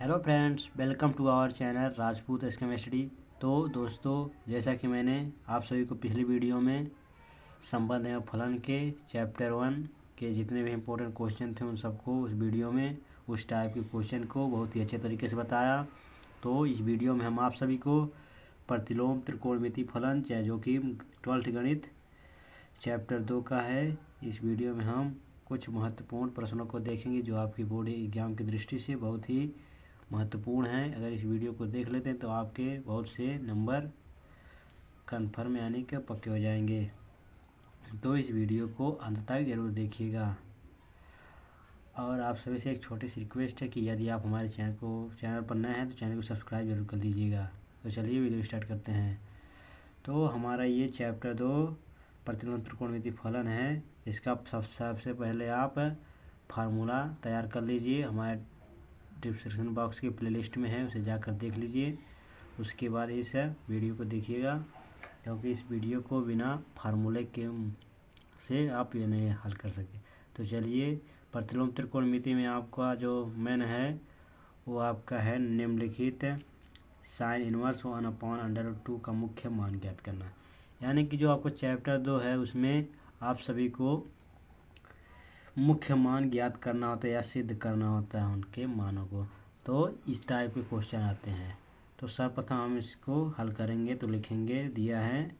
Hello friends, welcome to our channel Rajput chemistry. तो दोस्तों, जैसा कि मैंने आप सभी को पिछली वीडियो में संबंध एवं फलन के चैप्टर 1 के जितने भी इम्पोर्टेंट क्वेश्चन थे उन सबको उस वीडियो में उस टाइप के क्वेश्चन को बहुत ही अच्छे तरीके से बताया। तो इस वीडियो में हम आप सभी को प्रतिलोम त्रिकोणमिति फलन चाहे जो कि 12th गणित चैप्टर 2 का है। इस वीडियो में हम कुछ महत्वपूर्ण प्रश्नों को देखेंगे जो आपकी बोर्ड एग्जाम की दृष्टि से बहुत ही महत्वपूर्ण है। अगर इस वीडियो को देख लेते हैं तो आपके बहुत से नंबर कन्फर्म यानी कि पक्के हो जाएंगे। तो इस वीडियो को अंत तक ज़रूर देखिएगा। और आप सभी से एक छोटी सी रिक्वेस्ट है कि यदि आप हमारे चैनल पर नए हैं तो चैनल को सब्सक्राइब जरूर कर लीजिएगा। तो चलिए वीडियो स्टार्ट करते हैं। तो हमारा ये चैप्टर 2 प्रतिलोम त्रिकोणमिति फलन है। इसका सबसे पहले आप फार्मूला तैयार कर लीजिए। हमारे डिस्क्रिप्शन बॉक्स की प्लेलिस्ट में है, उसे जाकर देख लीजिए। उसके बाद इस वीडियो को देखिएगा, क्योंकि इस वीडियो को बिना फार्मूले के से आप ये नहीं हल कर सकते। तो चलिए, प्रतिलोम त्रिकोणमिति में आपका जो मेन है वो आपका है निम्नलिखित साइन इनवर्स 1/√2 का मुख्य मान ज्ञात करना। यानी कि जो आपको चैप्टर 2 है उसमें आप सभी को मुख्य मान ज्ञात करना होता है या सिद्ध करना होता है उनके मानों को। तो इस टाइप के क्वेश्चन आते हैं। तो सर्वप्रथम हम इसको हल करेंगे। तो लिखेंगे, दिया है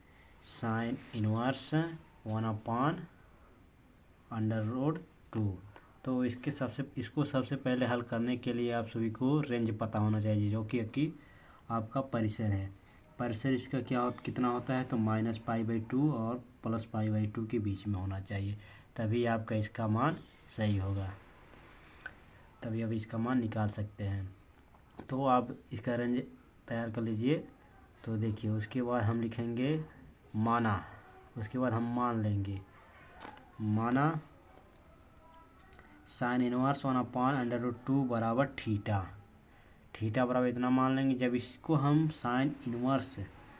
साइन इनवर्स 1/√2। तो इसको सबसे पहले हल करने के लिए आप सभी को रेंज पता होना चाहिए, जो कि आपका परिसर है। परिसर इसका कितना होता है, तो -π/2 और +π/2 के बीच में होना चाहिए, तभी आपका इसका मान सही होगा, तभी आप इसका मान निकाल सकते हैं। तो आप इसका रेंज तैयार कर लीजिए। तो देखिए, उसके बाद हम लिखेंगे माना। उसके बाद हम मान लेंगे, माना साइन इनवर्स 1/√2 बराबर थीटा। थीटा बराबर इतना मान लेंगे। जब इसको हम साइन इनवर्स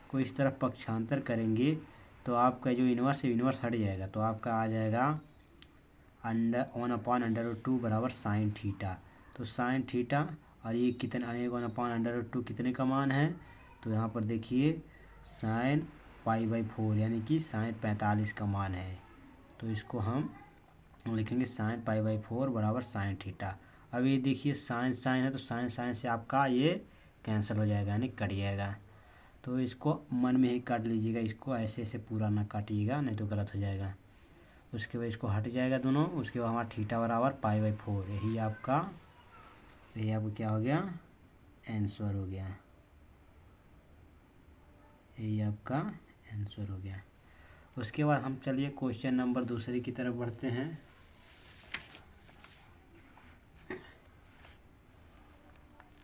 को इस तरफ पक्षांतर करेंगे तो आपका जो इनवर्स है इनवर्स हट जाएगा, तो आपका आ जाएगा 1/√2 बराबर साइन थीटा। तो साइन थीटा और ये कितना 1/√2 कितने का मान है, तो यहाँ पर देखिए साइन π/4 यानी कि साइन 45 का मान है। तो इसको हम लिखेंगे साइन π/4 बराबर साइन थीटा। अब ये देखिए साइन साइन है, तो साइन साइन से आपका ये कैंसिल हो जाएगा यानी कट जाएगा। तो इसको मन में ही काट लीजिएगा, इसको ऐसे ऐसे पूरा ना काटिएगा, नहीं तो गलत हो जाएगा। उसके बाद इसको हट जाएगा दोनों। उसके बाद हमारा थीटा बराबर π/4। यही आपका क्या हो गया, आंसर हो गया। यही आपका आंसर हो गया। उसके बाद हम चलिए क्वेश्चन नंबर दूसरे की तरफ बढ़ते हैं।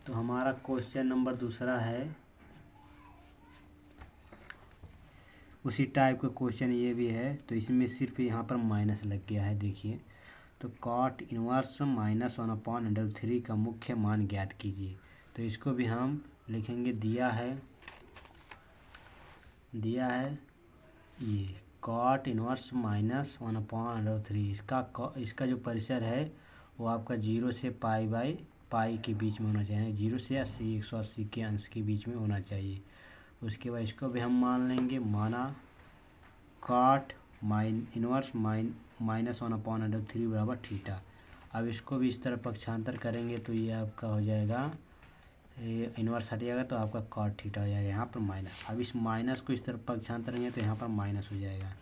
तो हमारा क्वेश्चन नंबर दूसरा है, उसी टाइप का क्वेश्चन ये भी है। तो इसमें सिर्फ यहाँ पर माइनस लग गया है, देखिए। तो कॉट इनवर्स -1/√3 का मुख्य मान ज्ञात कीजिए। तो इसको भी हम लिखेंगे, दिया है ये कॉट इनवर्स -1/√3। इसका जो परिसर है वो आपका 0 से π/π के बीच में होना चाहिए, 0 से 180 के अंश के बीच में होना चाहिए। उसके बाद इसको भी हम मान लेंगे, माना कॉट इनवर्स -1/√3 बराबर थीटा। अब इसको भी इस तरह पक्षांतर करेंगे तो ये आपका हो जाएगा, ये इनवर्स हट जाएगा तो आपका कॉट थीटा हो जाएगा, यहाँ पर माइनस। अब इस माइनस को इस तरफ पक्षांतर करेंगे तो यहाँ पर माइनस हो जाएगा।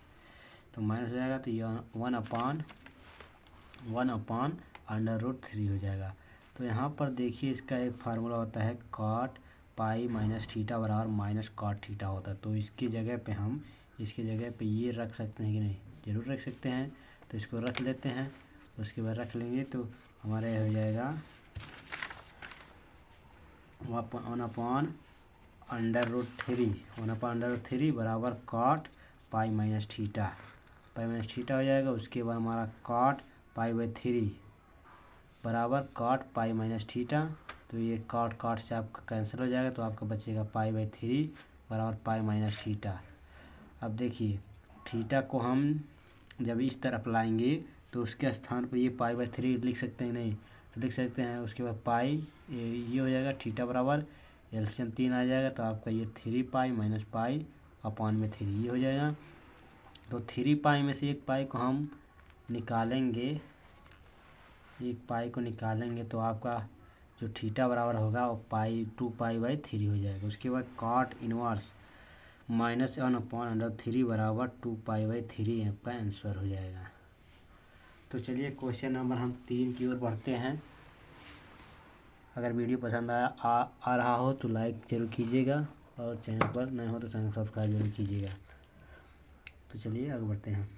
तो माइनस हो जाएगा तो ये 1/√3 हो जाएगा। तो यहाँ पर देखिए इसका एक फार्मूला होता है, कॉट पाई माइनस थीटा बराबर माइनस कॉट थीटा होता है। तो इसकी जगह पे ये रख सकते हैं कि नहीं, ज़रूर रख सकते हैं। तो इसको रख लेते हैं। उसके बाद रख लेंगे तो हमारा हो जाएगा 1/√3 बराबर कॉट पाई माइनस थीटा हो जाएगा। उसके बाद हमारा कॉट π/3 बराबर कॉट पाई माइनस थीटा। तो ये कॉट से आपका कैंसिल हो जाएगा, तो आपका बचेगा π/3 बराबर पाई माइनस थीटा। अब देखिए, थीटा को हम जब इस तरफ लाएंगे तो उसके स्थान पर ये π/3 लिख सकते हैं नहीं, तो लिख सकते हैं। उसके बाद पाई ये हो जाएगा थीटा बराबर एलसीएम 3 आ जाएगा, तो आपका ये 3 पाई माइनस पाई अपॉन में 3 ये हो जाएगा। तो 3 पाई में से एक पाई को हम निकालेंगे, एक पाई को निकालेंगे तो आपका जो थीटा बराबर होगा वो 2 पाई बाई 3 हो जाएगा। उसके बाद कॉट इनवर्स -1/3 बराबर 2 पाई बाई 3 आपका आंसर हो जाएगा। तो चलिए क्वेश्चन नंबर हम 3 की ओर बढ़ते हैं। अगर वीडियो पसंद आ रहा हो तो लाइक ज़रूर कीजिएगा, और चैनल पर नए हो तो चैनल सब्सक्राइब जरूर कीजिएगा। तो चलिए आगे बढ़ते हैं।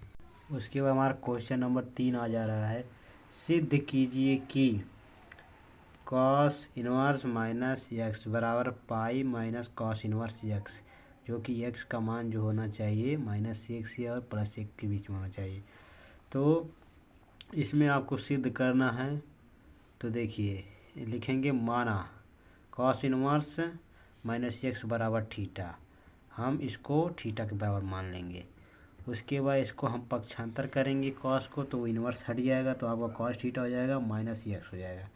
उसके बाद हमारा क्वेश्चन नंबर 3 आ जा रहा है, सिद्ध कीजिए कि कॉस इनवर्स माइनस एक्स बराबर pi minus cos inverse x, जो कि एक्स का मान जो होना चाहिए -1 से और +1 के बीच में होना चाहिए। तो इसमें आपको सिद्ध करना है। तो देखिए लिखेंगे माना कॉस इनवर्स -x बराबर थीटा, हम इसको थीटा के बराबर मान लेंगे। उसके बाद इसको हम पक्षांतर करेंगे कॉस को, तो इनवर्स हट जाएगा, तो आपका कॉस थीटा हो जाएगा -x हो जाएगा।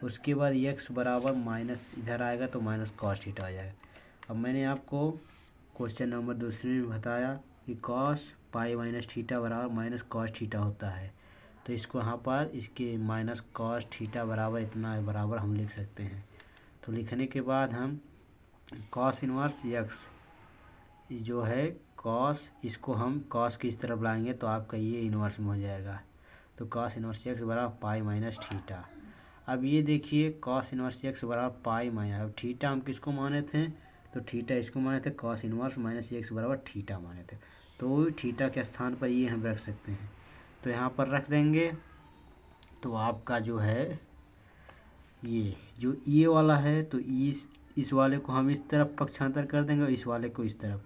उसके बाद x बराबर माइनस इधर आएगा तो माइनस कॉस थीटा हो जाएगा। अब मैंने आपको क्वेश्चन नंबर दूसरे में बताया कि कॉस पाई माइनस थीटा बराबर माइनस कॉस थीटा होता है, तो इसको यहाँ पर इसके माइनस कॉस थीटा बराबर इतना बराबर हम लिख सकते हैं। तो लिखने के बाद हम कॉस इनवर्स एक्स जो है कॉस, इसको हम कॉस की इस तरफ लाएंगे तो आपका ये इनवर्स में हो जाएगा। तो कॉस इनवर्स एक्स बराबर पाई माइनस थीटा। अब ये देखिए कॉस इनवर्स एक्स बराबर पाई माइनस, अब थीटा हम किसको माने थे, तो थीटा इसको माने थे, कॉस इनवर्स माइनस एक्स बराबर थीटा माने थे। तो थीटा के स्थान पर ये हम रख सकते हैं, तो यहाँ पर रख देंगे। तो आपका जो है ये वाला है, तो इस वाले को हम इस तरफ पक्षांतर कर देंगे, और इस वाले को इस तरफ,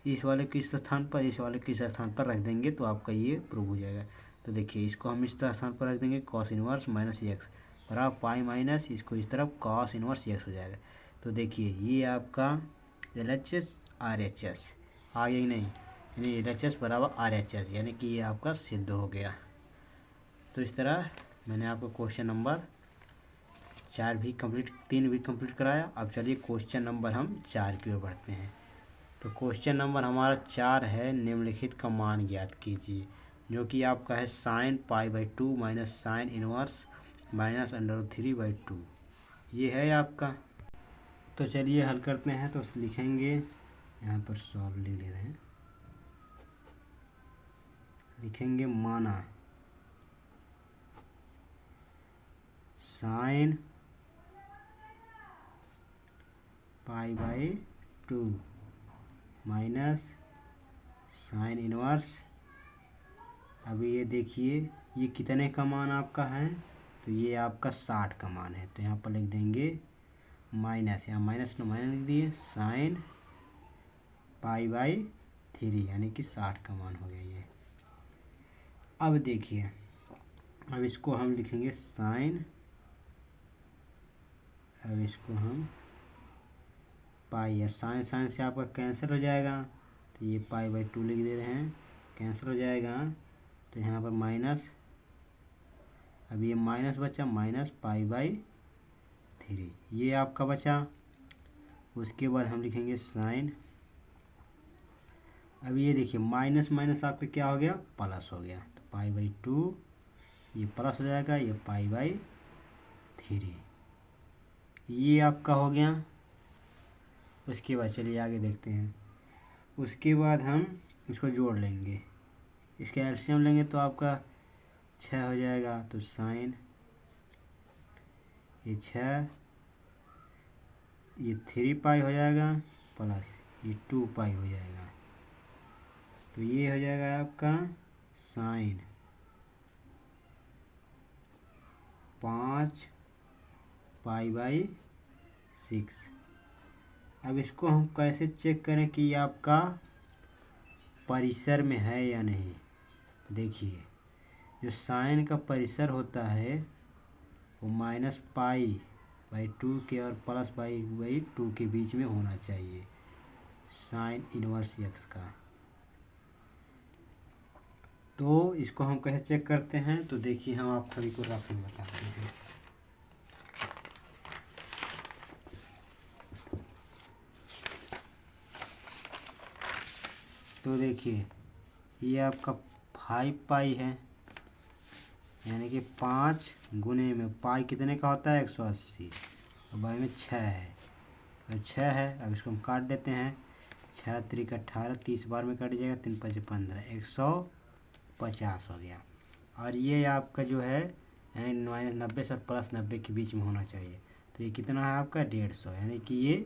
इस वाले के इस स्थान पर, इस वाले के इस स्थान पर रख देंगे, तो आपका ये प्रूव हो जाएगा। तो देखिए इसको हम इस स्थान पर रख देंगे, कॉस इनवर्स माइनस एक्स बराबर पाई माइनस इसको इस तरफ कॉस इनवर्स एक्स हो जाएगा। तो देखिए ये आपका LHS RHS आ गया ही नहीं, यानी LHS बराबर RHS, यानी कि ये आपका सिद्ध हो गया। तो इस तरह मैंने आपको क्वेश्चन नंबर 3 भी कंप्लीट कराया। अब चलिए क्वेश्चन नंबर हम 4 की ओर बढ़ते हैं। तो क्वेश्चन नंबर हमारा 4 है, निम्नलिखित का मान ज्ञात कीजिए, जो कि आपका है sine π/2 minus sine inverse minus √3/2, ये है आपका। तो चलिए हल करते हैं। तो लिखेंगे यहाँ पर सॉल्व ले रहे हैं, लिखेंगे माना साइन π/2 माइनस साइन इनवर्स, अभी ये देखिए ये कितने का मान आपका है, तो ये आपका 60 का मान है। तो यहाँ पर लिख देंगे माइनस, यहाँ माइनस न माइनस लिख दिए, साइन π/3 यानी कि 60 का मान हो गया ये। अब देखिए अब इसको हम लिखेंगे साइन, अब इसको हम पाई, या साइन साइन से आपका कैंसिल हो जाएगा, तो ये π/2 लिख दे रहे हैं, कैंसिल हो जाएगा। तो यहाँ पर माइनस, अब ये माइनस बचा माइनस π/3, ये आपका बचा। उसके बाद हम लिखेंगे साइन, अब ये देखिए माइनस माइनस आपका क्या हो गया, प्लस हो गया, तो π/2 ये प्लस हो जाएगा, ये π/3, ये आपका हो गया। उसके बाद चलिए आगे देखते हैं। उसके बाद हम इसको जोड़ लेंगे, इसका एलसीएम लेंगे तो आपका 6 हो जाएगा, तो साइन ये 6, ये 3 पाई हो जाएगा, प्लस ये 2 पाई हो जाएगा, तो ये हो जाएगा आपका साइन 5 π/6। अब इसको हम कैसे चेक करें कि ये आपका परिसर में है या नहीं। देखिए जो साइन का परिसर होता है वो -π/2 के और +π/2 के बीच में होना चाहिए, साइन इनवर्स एक्स का। तो इसको हम कैसे चेक करते हैं, तो देखिए हम आप सभी को रफ में बताते हैं। तो देखिए ये आपका 5 पाई है, यानी कि 5 गुने में पाई कितने का होता है 180, और बाई में 6 है, और 6 है। अब इसको हम काट देते हैं, 6 त्रिक 18, 30 बार में कट जाएगा, 3 5 15, 150 हो गया। और ये आपका जो है -90 से प्लस 90 के बीच में होना चाहिए। तो ये कितना है आपका 150, यानी कि ये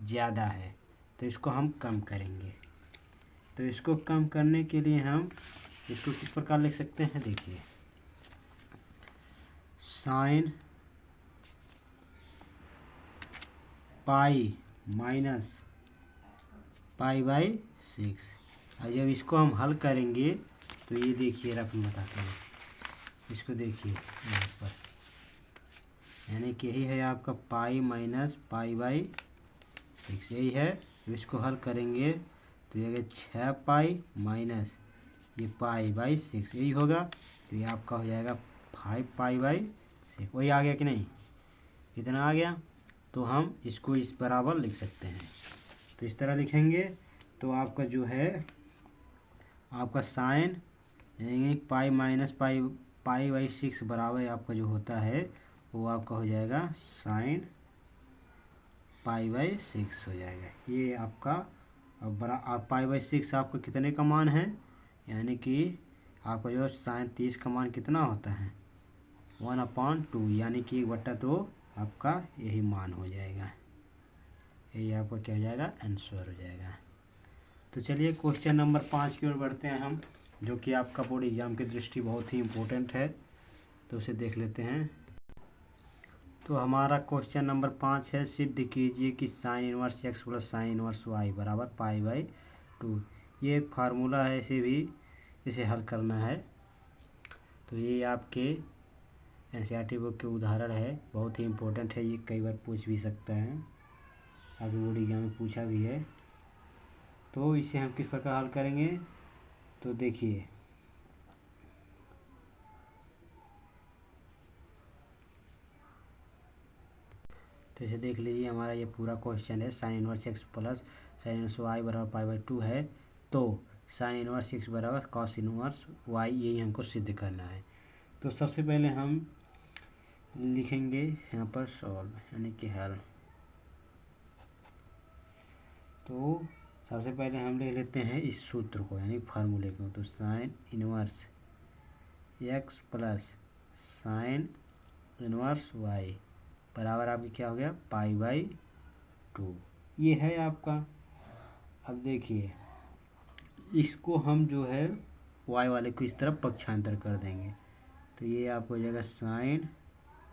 ज़्यादा है, तो इसको हम कम करेंगे। तो इसको कम करने के लिए हम इसको किस प्रकार लिख सकते हैं, देखिए sine pi minus pi by 6। और जब इसको हम हल करेंगे तो ये देखिए रफ में बताते हैं, इसको देखिए यहाँ पर, यानी कि यही है आपका पाई माइनस पाई बाई 6, यही है। तो इसको हल करेंगे तो ये 6 पाई माइनस ये पाई बाई 6 यही होगा। तो ये आपका हो जाएगा 5 पाई बाई 6, वही आ गया कि नहीं, इतना आ गया। तो हम इसको इस बराबर लिख सकते हैं। तो इस तरह लिखेंगे तो आपका जो है आपका sine pi minus pi by 6 बराबर आपका जो होता है वो आपका हो जाएगा साइन पाई बाई 6 हो जाएगा। ये आपका अब पाई बाई 6 आपका कितने का मान है, यानी कि आपका जो साइन 30 का मान कितना होता है 1/2, यानी कि 1/2 आपका यही मान हो जाएगा। यही आपका क्या हो जाएगा, आंसर हो जाएगा। तो चलिए क्वेश्चन नंबर 5 की ओर बढ़ते हैं हम, जो कि आपका बोर्ड एग्जाम की दृष्टि बहुत ही इम्पोर्टेंट है, तो उसे देख लेते हैं। तो हमारा क्वेश्चन नंबर 5 है, सिद्ध कीजिए कि sine inverse x plus sine inverse y बराबर पाई बाई 2। ये एक फार्मूला है, इसे हल करना है। तो ये आपके एनसीईआरटी बुक के उदाहरण है, बहुत ही इम्पोर्टेंट है, ये कई बार पूछ भी सकता है, आगे बोर्ड एग्जाम में पूछा भी है। तो इसे हम किस प्रकार हल करेंगे, तो देखिए तो इसे देख लीजिए, हमारा ये पूरा क्वेश्चन है sine inverse x plus sine inverse y बराबर पाई बाई 2 है। तो साइन इनवर्स एक्स बराबर कॉस इनवर्स वाई, यही हमको सिद्ध करना है। तो सबसे पहले हम लिखेंगे यहाँ पर सॉल्व, यानी कि हल। तो सबसे पहले हम ले लेते हैं इस सूत्र को, यानी फार्मूले को। तो sine inverse x plus sine inverse y बराबर आपकी क्या हो गया पाई बाई 2, ये है आपका। अब देखिए इसको हम जो है वाई वाले को इस तरफ पक्षांतर कर देंगे, तो ये आपको हो जाएगा साइन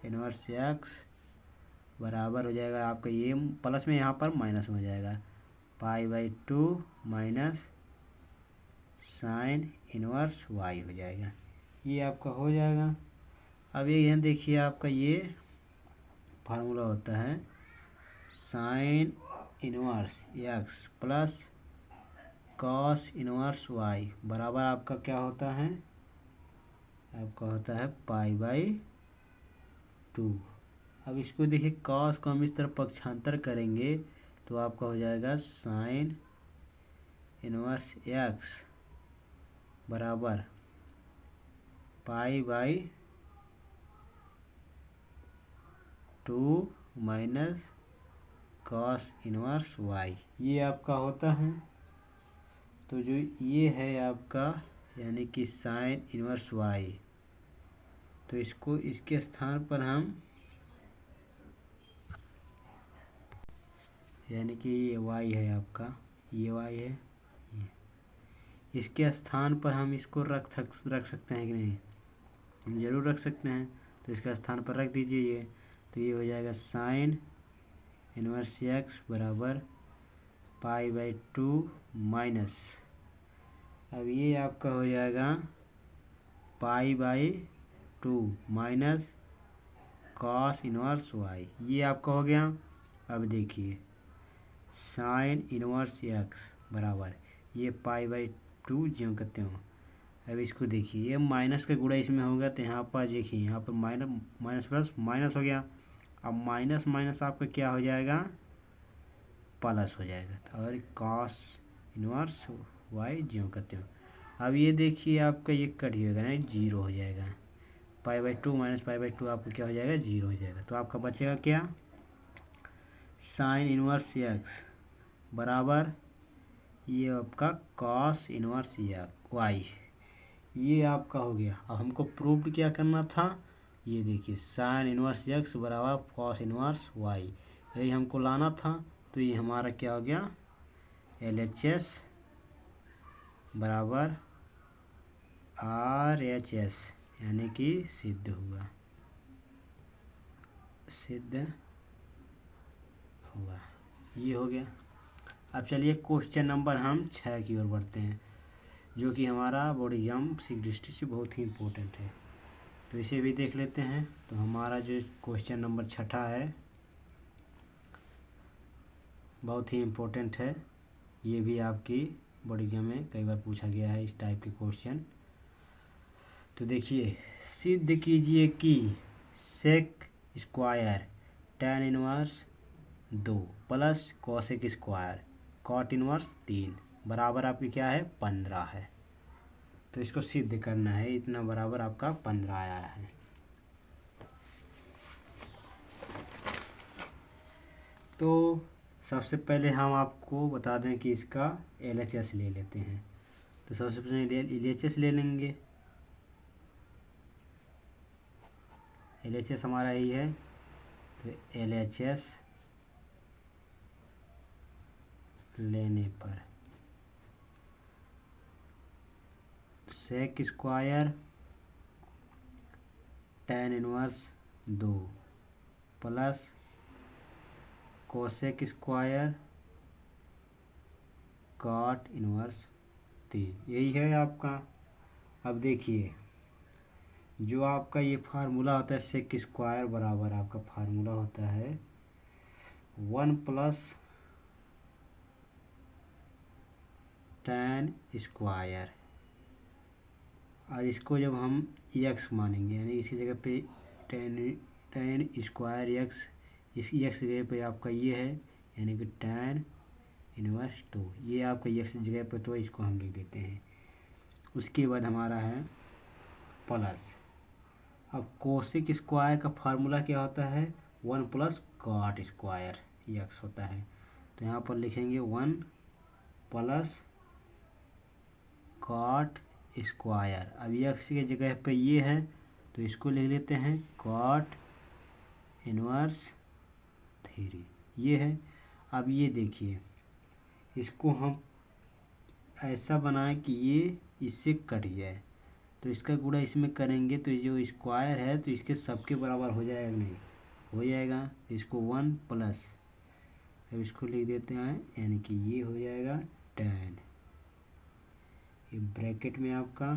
इनवर्स एक्स बराबर हो जाएगा आपका, ये प्लस में यहाँ पर माइनस में हो जाएगा pi by 2 minus sine inverse y हो जाएगा, ये आपका हो जाएगा। अब ये यहाँ देखिए आपका ये फार्मूला होता है sine inverse x plus cos inverse y बराबर आपका क्या होता है, आपका होता है पाई बाई 2। अब इसको देखिए कॉस को हम इस तरफ पक्षांतर करेंगे तो आपका हो जाएगा साइन इनवर्स एक्स बराबर pi by 2 minus cos inverse y, ये आपका होता है। तो जो ये है आपका यानी कि साइन इनवर्स वाई, तो इसको इसके स्थान पर हम, यानी कि ये वाई है आपका, ये वाई है, इसके स्थान पर हम इसको रख सकते हैं कि नहीं, ज़रूर रख सकते हैं। तो इसका स्थान पर रख दीजिए ये, तो ये हो जाएगा साइन इनवर्स एक्स बराबर पाई बाई 2 माइनस, अब ये आपका हो जाएगा pi by 2 minus cos inverse y, ये आपका हो गया। अब देखिए साइन इनवर्स एक्स बराबर ये पाई बाई 2 ज्यों करते हो। अब इसको देखिए ये माइनस का गुणा इसमें होगा, तो यहाँ पर देखिए यहाँ पर माइनस प्लस माइनस हो गया। अब माइनस माइनस आपका क्या हो जाएगा प्लस हो जाएगा, और कॉस इनवर्स वाई ज्यों का त्यों। अब ये देखिए आपका ये कट होगा ना, 0 हो जाएगा। π/2 माइनस π/2 आपका क्या हो जाएगा, 0 हो जाएगा। तो आपका बचेगा क्या, साइन इनवर्स एक्स बराबर ये आपका कॉस इनवर्स वाई, ये आपका हो गया। अब हमको प्रूव्ड क्या करना था, ये देखिए साइन इनवर्स एक्स बराबर कॉस इनवर्स वाई, यही हमको लाना था। तो ये हमारा क्या हो गया, LHS बराबर RHS, यानी कि सिद्ध हुआ, सिद्ध हुआ, ये हो गया। अब चलिए क्वेश्चन नंबर हम 6 की ओर बढ़ते हैं, जो कि हमारा बोर्ड एग्जाम दृष्टि से बहुत ही इम्पोर्टेंट है। तो इसे भी देख लेते हैं। तो हमारा जो क्वेश्चन नंबर 6 है बहुत ही इम्पोर्टेंट है, ये भी आपकी बोर्ड एग्जाम में कई बार पूछा गया है इस टाइप के क्वेश्चन। तो देखिए, सिद्ध कीजिए कि sec square tan inverse 2 plus cosec square cot inverse 3 बराबर आपकी क्या है, 15 है। तो इसको सिद्ध करना है, इतना बराबर आपका 15 आया है। तो सबसे पहले हम आपको बता दें कि इसका LHS ले लेते हैं। तो सबसे पहले LHS ले लेंगे, LHS हमारा यही है। तो LHS लेने पर sec square tan inverse 2 plus cosec square cot inverse 3, यही है आपका। अब देखिए, जो आपका ये फार्मूला होता है सेक स्क्वायर बराबर आपका फार्मूला होता है 1 प्लस tan स्क्वायर, और इसको जब हम x मानेंगे, यानी इसी जगह पे tan स्क्वायर x, इस x जगह पे आपका ये है, यानी कि tan इनवर्स 2, ये आपका x जगह पे, तो इसको हम लिख देते हैं। उसके बाद हमारा है प्लस, अब कोसेक स्क्वायर का फार्मूला क्या होता है, 1 प्लस कॉट स्क्वायर x होता है। तो यहाँ पर लिखेंगे 1 प्लस कॉट स्क्वायर, अब x की जगह पे ये है तो इसको लिख लेते हैं कॉट इनवर्स 3, ये है। अब ये देखिए, इसको हम ऐसा बनाएं कि ये इससे कट जाए, तो इसका गुणा इसमें करेंगे तो ये जो स्क्वायर है तो इसके सबके बराबर हो जाएगा, नहीं हो जाएगा। इसको 1 प्लस, अब इसको लिख देते हैं, यानी कि ये हो जाएगा tan, ये ब्रैकेट में आपका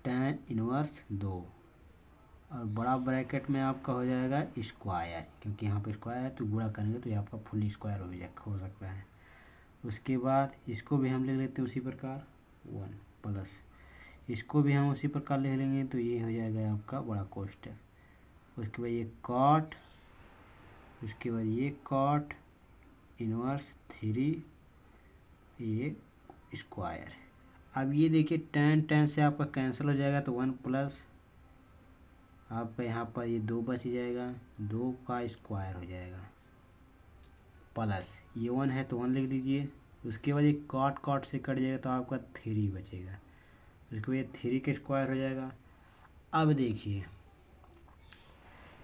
tan इनवर्स 2, और बड़ा ब्रैकेट में आपका हो जाएगा स्क्वायर, क्योंकि यहाँ पे स्क्वायर है तो गुणा करेंगे तो ये आपका फुल स्क्वायर हो सकता है। उसके बाद इसको भी हम लिख लेते हैं उसी प्रकार 1 प्लस, इसको भी हम उसी प्रकार लिख लेंगे तो ये हो जाएगा आपका बड़ा कोष्टक। उसके बाद ये कॉट, उसके बाद ये कॉट इनवर्स 3, ये स्क्वायर। अब ये देखिए tan से आपका कैंसिल हो जाएगा, तो 1 प्लस आपका यहाँ पर ये 2 बच जाएगा, 2 का स्क्वायर हो जाएगा, प्लस ये 1 है तो 1 लिख लीजिए। उसके बाद ये कॉट से कट जाएगा तो आपका 3 बचेगा, उसके बाद ये 3 का स्क्वायर हो जाएगा। अब देखिए,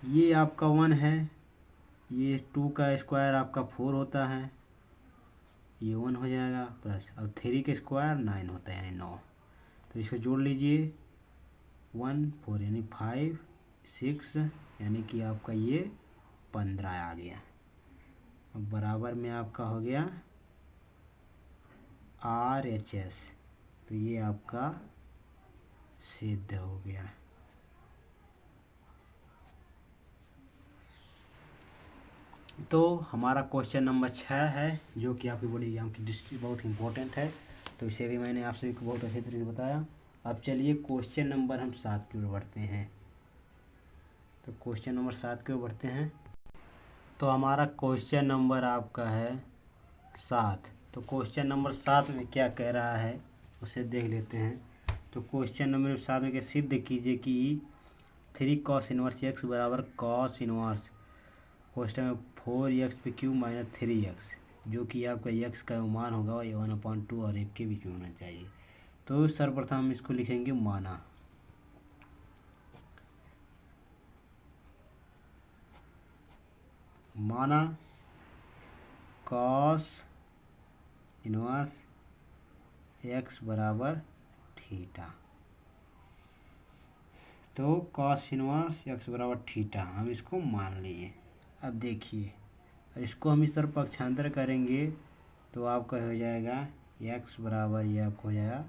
ये आपका 1 है, ये 2 का स्क्वायर आपका 4 होता है, ये 1 हो जाएगा, प्लस अब 3 का स्क्वायर 9 होता है, यानी 9। तो इसको जोड़ लीजिए 1 4 यानी 5 6, यानी कि आपका ये 15 आ गया। अब बराबर में आपका हो गया RHS, तो ये आपका सिद्ध हो गया। तो हमारा क्वेश्चन नंबर 6 है, जो कि आपकी बोर्ड एग्जाम की दृष्टि बहुत इंपॉर्टेंट है। तो इसे भी मैंने आप सभी को बहुत अच्छे तरीके से बताया। अब चलिए क्वेश्चन नंबर हम 7 की ओर बढ़ते हैं। तो क्वेश्चन नंबर 7 की ओर बढ़ते हैं। तो हमारा क्वेश्चन नंबर आपका है 7। तो क्वेश्चन नंबर 7 में क्या कह रहा है उसे देख लेते हैं। तो क्वेश्चन नंबर 7 में क्या, सिद्ध कीजिए कि 3 cos इनवर्स x बराबर cos इनवर्स क्वेश्चन में 4x³ माइनस 3x, जो कि आपका x का मान होगा 1/2 और 1 के बीच में होना चाहिए। तो सर्वप्रथम हम इसको लिखेंगे माना। माना cos इनवर्स x बराबर थीटा। तो cos इनवर्स x बराबर थीटा हम इसको मान लिए। अब देखिए, इसको हम इस तरफ पक्षांतर करेंगे तो आपका हो जाएगा x बराबर, ये आपको हो जाएगा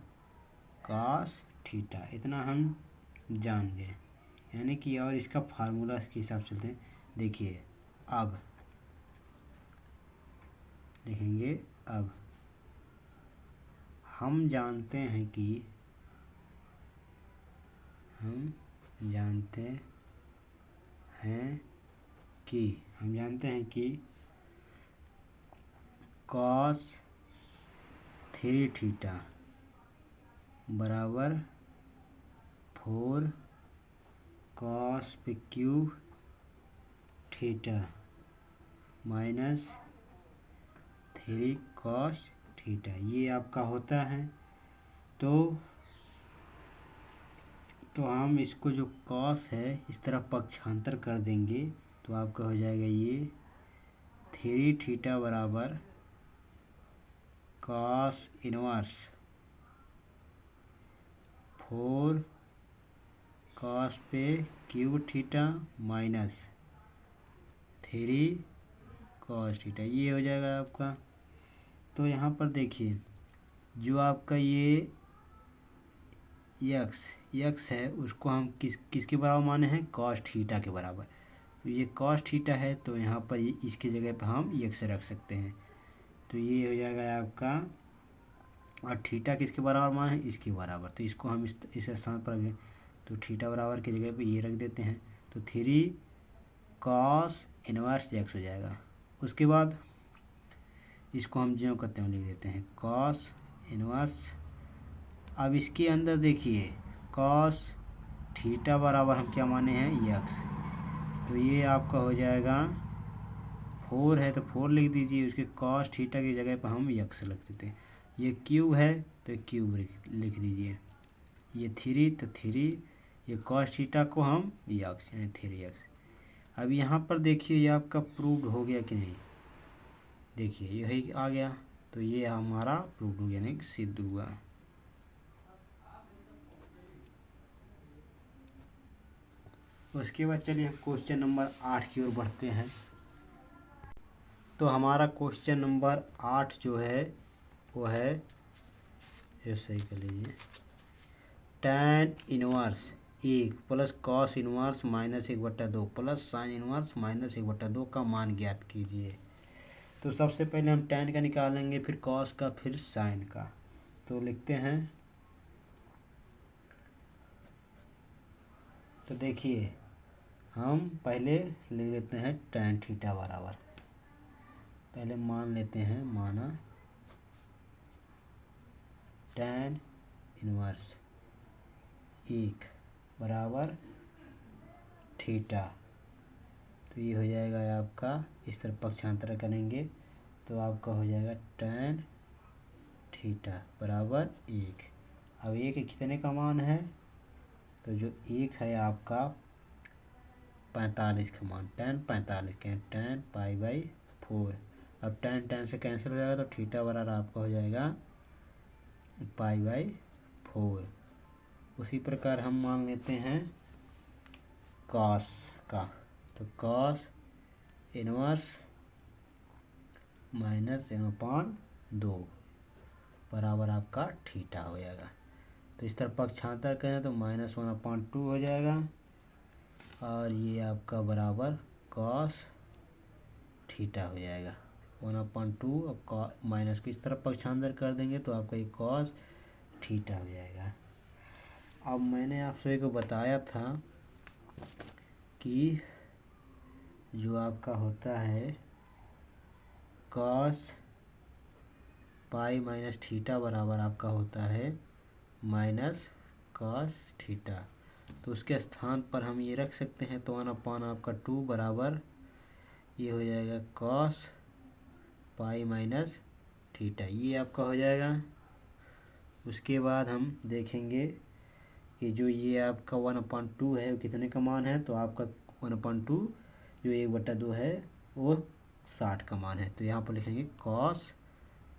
cos थीटा। इतना हम जान गए, यानी कि और इसका फार्मूला के हिसाब से चलते हैं। देखिए अब देखेंगे, अब हम जानते हैं कि cos 3 थीटा बराबर 4 cos cube theta minus 3 cos theta, ये आपका होता है। तो हम इसको जो cos है इस तरफ पक्षांतर कर देंगे तो आपका हो जाएगा ये 3 थीटा बराबर cos इनवर्स 4 cos पे cube theta minus 3 cos theta, ये हो जाएगा आपका। तो यहाँ पर देखिए, जो आपका ये x है उसको हम किसके बराबर माने हैं, cos थीटा के बराबर। तो ये cos थीटा है, तो यहाँ पर ये इसकी जगह पर हम x रख सकते हैं। तो ये हो जाएगा आपका, और थीटा किसके बराबर माने हैं, इसके बराबर। तो इसको हम इस स्थान पर रखें, तो थीटा बराबर की जगह पे ये रख देते हैं। तो 3 cos इनवर्स x हो जाएगा। उसके बाद इसको हम ज्यों करते हैं लिख देते हैं cos इनवर्स। अब इसके अंदर देखिए cos थीटा बराबर हम क्या माने हैं, x। तो ये आपका हो जाएगा 4 है तो 4 लिख दीजिए, उसके cos थीटा की जगह पर हम x लिख देते हैं। ये क्यूब है तो क्यूब लिख दीजिए, ये 3 तो 3, ये cos थीटा को हम x यानी 3x। अब यहाँ पर देखिए ये आपका प्रूव्ड हो गया कि नहीं, देखिए यही आ गया। तो ये हमारा प्रूव्ड हो गया, यानी सिद्ध हुआ। उसके बाद चलिए हम क्वेश्चन नंबर 8 की ओर बढ़ते हैं। तो हमारा क्वेश्चन नंबर 8 जो है वो है, ये सही कर लीजिए, tan inverse 1 plus cos inverse minus 1/2 plus sin inverse minus 1/2 का मान ज्ञात कीजिए। तो सबसे पहले हम tan का निकालेंगे, फिर cos का, फिर sin का। तो लिखते हैं, तो देखिए हम पहले लिख लेते हैं tan थीटा बराबर, पहले मान लेते हैं, माना tan इनवर्स 1 बराबर थीटा। तो ये हो जाएगा आपका, इस तरफ पक्षांतर करेंगे तो आपका हो जाएगा tan थीटा बराबर 1। अब 1 कितने का मान है, तो जो 1 है आपका 45 का मान, tan 45 के tan π/4। अब tan से कैंसिल हो जाएगा तो थीटा बराबर आपका हो जाएगा π/4। उसी प्रकार हम मान लेते हैं cos का, तो cos इनवर्स माइनस 1/2 बराबर आपका थीटा हो जाएगा। तो इस तरफ पक्षांतर करें तो माइनस 1/2 हो जाएगा, और ये आपका बराबर cos थीटा हो जाएगा 1/2। और माइनस को इस तरफ पक्षांतर कर देंगे तो आपका ये cos थीटा हो जाएगा। अब मैंने आप सभी को बताया था कि जो आपका होता है cos पाई माइनस थीटा बराबर आपका होता है माइनस कॉस थीटा। तो उसके स्थान पर हम ये रख सकते हैं, तो 1/, आपका 2 बराबर ये हो जाएगा कॉस पाई माइनस थीटा, ये आपका हो जाएगा। उसके बाद हम देखेंगे कि जो ये आपका 1/2 है वो कितने का मान है, तो आपका 1/2 जो 1/2 है वो 60 का मान है। तो यहाँ पर लिखेंगे कॉस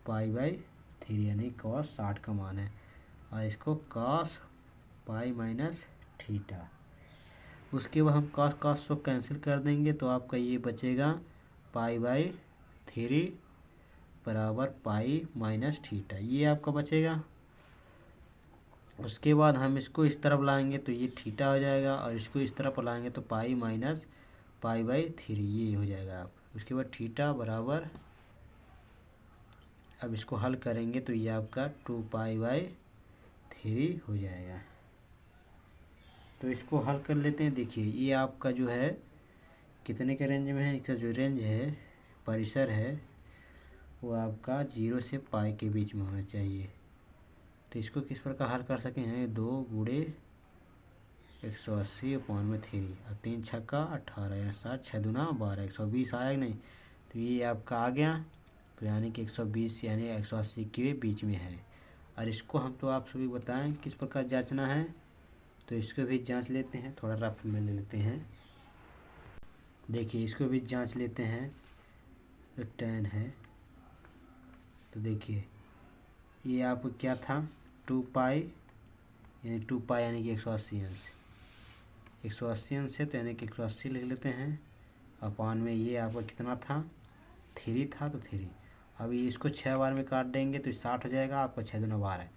पाई/3 यानी कॉस 60 का मान है, और इसको कॉस पाई माइनस थीटा। उसके बाद हम कॉस कॉस को कैंसिल कर देंगे, तो आपका ये बचेगा पाई/3 बराबर पाई माइनस थीटा, ये आपका बचेगा। उसके बाद हम इसको इस तरफ लाएंगे तो ये थीटा हो जाएगा, और इसको इस तरफ लाएंगे तो पाई माइनस पाई/3 ये हो जाएगा आप। उसके बाद थीटा बराबर, अब इसको हल करेंगे तो ये आपका 2 पाई/3 हो जाएगा। तो इसको हल कर लेते हैं। देखिए ये आपका जो है कितने के रेंज में है, इसका जो रेंज है परिसर है वो आपका 0 से पाई के बीच में होना चाहिए। तो इसको किस प्रकार हल कर सकें हैं, 2 गुणे 180/3 और 3 छक्का 18 यानी 7 6 दूना 12 120 आया नहीं, तो ये आपका आ गया। तो यानी कि 120 यानी 180 के बीच में है। और इसको हम तो आप सभी बताएं किस प्रकार जांचना है, तो इसको भी जांच लेते हैं, थोड़ा रफ में ले लेते हैं। देखिए इसको भी जांच लेते हैं। तो tan है, तो देखिए ये आपको क्या था 2 पाई यानी 2 पाई यानी कि 180 अंश, 180 अंश है तो यानी कि 180 लिख लेते हैं। अपान में ये आपका कितना था 3 था, तो 3। अभी इसको 6 बार में काट देंगे तो 60 हो जाएगा आपका, 6 दूना 12।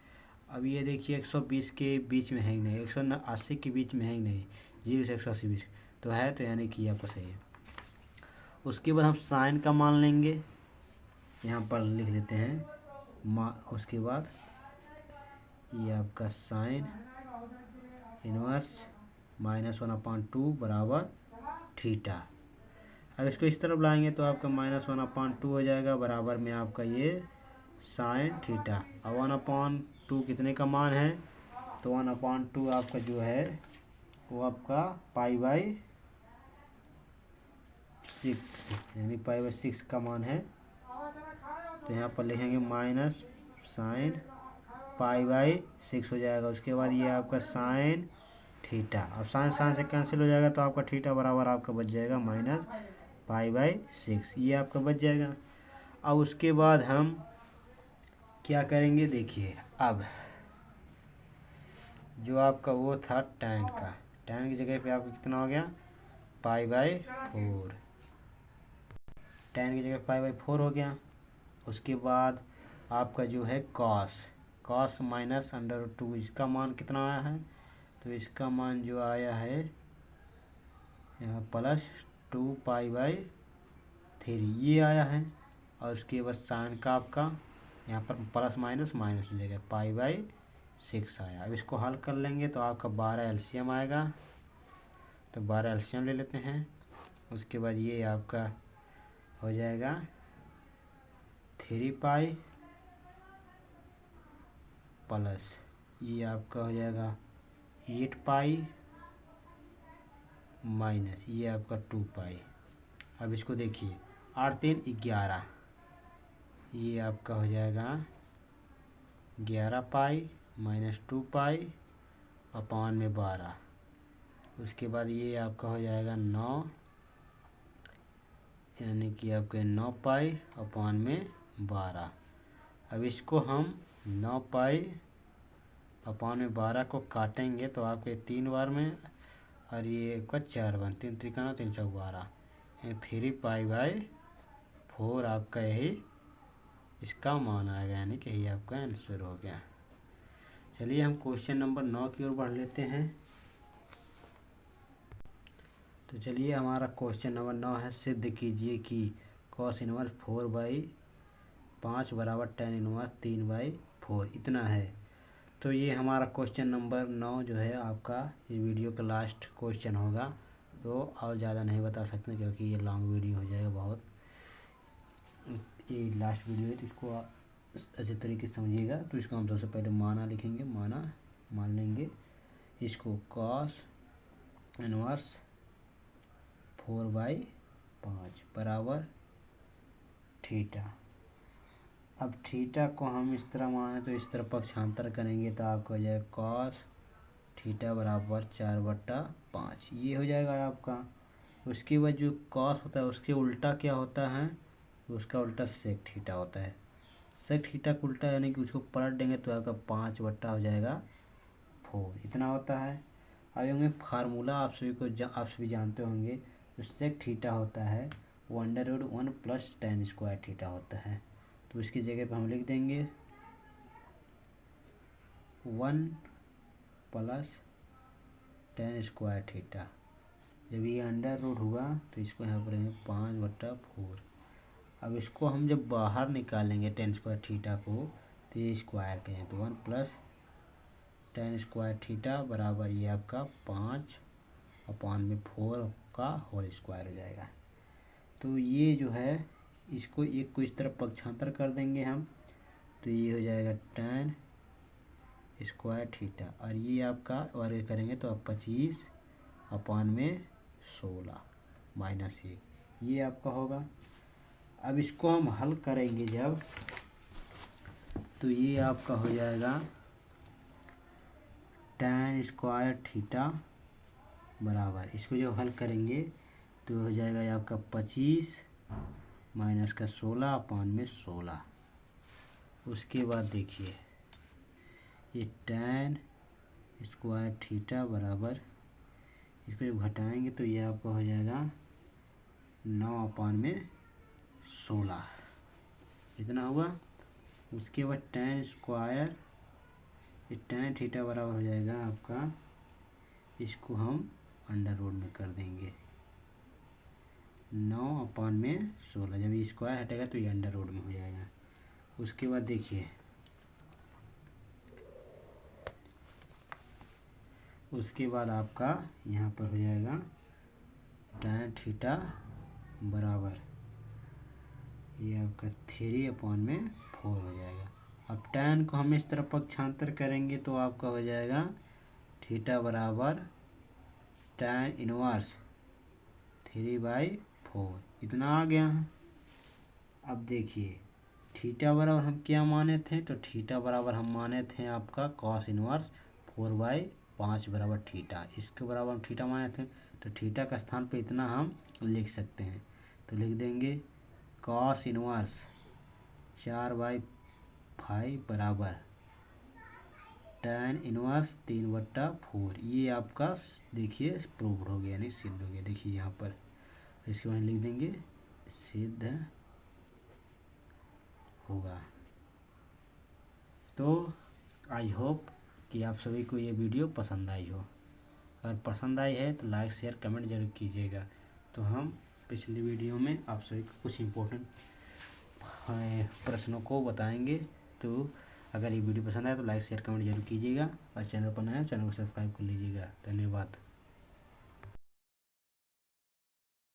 अब ये देखिए 120 के बीच में है ही नहीं, 180 के बीच में है ही नहीं, 0 से 180 बीच तो है, तो यानी कि आपका सही है। उसके बाद हम साइन का मान लेंगे, यहाँ पर लिख लेते हैं उसके बाद ये आपका साइन इनवर्स -1/2 बराबर थीटा। अब इसको इस तरफ लाएंगे तो आपका -1/2 हो जाएगा, बराबर में आपका ये साइन थीटा। अब 1/2 कितने का मान है, तो 1/2 आपका जो है वो आपका पाई/6 यानी पाई/6 का मान है। तो यहाँ पर लिखेंगे माइनस साइन पाई/6 हो जाएगा। उसके बाद ये आपका साइन थीटा, अब साइन साइन से कैंसिल हो जाएगा, तो आपका थीटा बराबर आपका बच जाएगा -पाई/6, ये आपका बच जाएगा। अब उसके बाद हम क्या करेंगे, देखिए अब जो आपका वो था tan का, tan की जगह पे आपका कितना हो गया पाई/4, tan की जगह पाई/4 हो गया। उसके बाद आपका जो है cos माइनस √2, इसका मान कितना आया है, तो इसका मान जो आया है यहाँ +2 पाई/3 ये आया है। और उसके बाद साइन का आपका यहाँ पर प्लस माइनस माइनस हो जाएगा, पाई/6 आया। अब इसको हल कर लेंगे तो आपका 12 एलसीएम आएगा, तो 12 एलसीएम ले लेते हैं। उसके बाद ये आपका हो जाएगा 3 पाई प्लस ये आपका हो जाएगा 8 पाई माइनस ये आपका 2 पाई। अब इसको देखिए 8 3 11, ये आपका हो जाएगा 11 पाई माइनस 2 पाई अपान में 12। उसके बाद ये आपका हो जाएगा 9 यानी कि आपके 9 पाई अपान में 12। अब इसको हम 9 पाई अपान में 12 को काटेंगे तो आपके 3 बार में, और ये आपका 4 बार, 3 त्रिकाना 3 चौक 12, 3 पाई/4 आपका यही इसका मान आएगा, यानी कि यही आपका आंसर हो गया। चलिए हम क्वेश्चन नंबर 9 की ओर बढ़ लेते हैं। तो चलिए हमारा क्वेश्चन नंबर 9 है, सिद्ध कीजिए कि cos इनवर्स 4/5 बराबर tan इनवर्स 3/4 इतना है। तो ये हमारा क्वेश्चन नंबर 9 जो है आपका ये वीडियो का लास्ट क्वेश्चन होगा। तो और ज़्यादा नहीं बता सकते क्योंकि ये लॉन्ग वीडियो हो जाएगा बहुत, ये लास्ट वीडियो है, तो इसको अच्छे तरीके से समझिएगा। तो इसको हम सबसे पहले माना लिखेंगे, मान लेंगे इसको cos इनवर्स 4/5 बराबर थीटा। अब थीटा को हम इस तरह माने तो इस तरह पक्षांतर करेंगे तो आपको हो जाएगा cos थीटा बराबर 4/5, ये हो जाएगा आपका। उसके बाद जो cos होता है उसके उल्टा क्या होता है, उसका उल्टा sec थीटा होता है। sec थीटा का उल्टा यानी कि उसको पलट देंगे तो आपका 5 हो जाएगा 4, इतना होता है। अब होंगे फार्मूला आप सभी जानते होंगे। जो sec थीटा होता है वो √1 + tan स्क्वायर थीटा होता है। तो इसकी जगह पर हम लिख देंगे 1 + tan स्क्वायर थीटा। जब ये √ हुआ तो इसको यहाँ पर 5/4। अब इसको हम जब बाहर निकालेंगे tan स्क्वायर थीटा को तो ये स्क्वायर करें तो 1 + tan स्क्वायर थीटा बराबर ये आपका 5/4 का होल स्क्वायर हो जाएगा। तो ये जो है इसको एक को इस तरफ पक्षांतर कर देंगे हम तो ये हो जाएगा tan स्क्वायर थीटा, और ये आपका वर्ग करेंगे तो आप 25/16 -1 ये आपका होगा। अब इसको हम हल करेंगे जब तो ये आपका हो जाएगा tan स्क्वायर थीटा बराबर, इसको जब हल करेंगे तो हो जाएगा ये आपका 25 - 16/16। उसके बाद देखिए ये tan स्क्वायर थीटा बराबर, इसको जब घटाएंगे तो ये आपका हो जाएगा 9/16, इतना हुआ। उसके बाद tan स्क्वायर tan थीटा बराबर हो जाएगा आपका, इसको हम √ में कर देंगे 9/16। जब ये स्क्वायर हटेगा तो ये √ में हो जाएगा। उसके बाद देखिए उसके बाद आपका यहाँ पर हो जाएगा tan थीटा बराबर ये आपका 3/4 हो जाएगा। अब tan को हम इस तरफ पक्षांतर करेंगे तो आपका हो जाएगा थीटा बराबर tan इनवर्स 3/4, इतना आ गया है। अब देखिए थीटा बराबर हम क्या माने थे, तो थीटा बराबर हम माने थे आपका cos इनवर्स 4/5 बराबर थीटा। इसके बराबर हम थीटा माने थे तो थीटा का स्थान पे इतना हम लिख सकते हैं। तो लिख देंगे cos इनवर्स 4/5 बराबर tan इनवर्स 3/4। ये आपका देखिए प्रूव्ड हो गया, नहीं सिद्ध हो गया। देखिए यहाँ पर इसके बाद लिख देंगे सिद्ध होगा। तो आई होप कि आप सभी को ये वीडियो पसंद आई हो। अगर पसंद आई है तो लाइक शेयर कमेंट जरूर कीजिएगा। तो हम पिछली वीडियो में आप सभी को कुछ इम्पोर्टेंट प्रश्नों को बताएंगे। तो अगर ये वीडियो पसंद आए तो लाइक शेयर कमेंट जरूर कीजिएगा, और चैनल पर नया चैनल को सब्सक्राइब कर लीजिएगा। धन्यवाद।